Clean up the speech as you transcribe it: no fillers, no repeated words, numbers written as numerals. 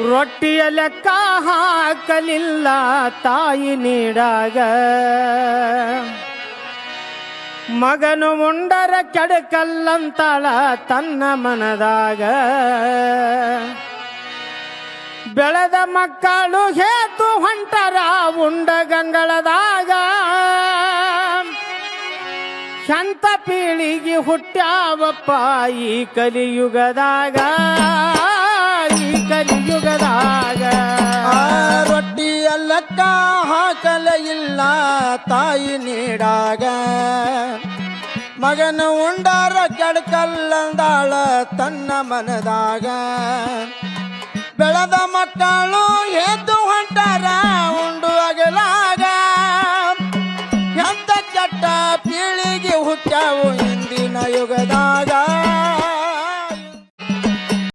ರೊಟ್ಟಿಯ ಲೆಕ್ಕ ಹಾಕಲಿಲ್ಲ ತಾಯಿ ನೀಡಾಗ ಮಗನು ಉಂಡರ ಕೆಡಕಲ್ಲಂತಾಳ ತನ್ನ ಮನದಾಗ ಬೆಳೆದ ಮಕ್ಕಳು ಹೇತು ಹೊಂಟರ ಉಂಡ ಗಂಗಳದಾಗ ಶಂತ ಪೀಳಿಗೆ ಹುಟ್ಟ್ಯಾವಪ್ಪ ಈ ಕಲಿಯುಗದಾಗ ರೊಟ್ಟಿಯ ಲೆಕ್ಕ ಹಾಕಲ ಇಲ್ಲ ತಾಯಿ ನೀಡಾಗ ಮಗನ ಉಂಡಾರ ಕೆಡಕಲ್ಲಂದಾಳ ತನ್ನ ಮನದಾಗ ಬೆಳೆದ ಮಕ್ಕಳು ಎದ್ದು ಹೊಂಟಾರ ಉಂಡು ಅಗಲಾಗ ಎಂತ ಕೆಟ್ಟ ಪೀಳಿಗೆ ಹುಟ್ಟ್ಯಾವು ಇಂದಿನ ಯುಗದಾಗ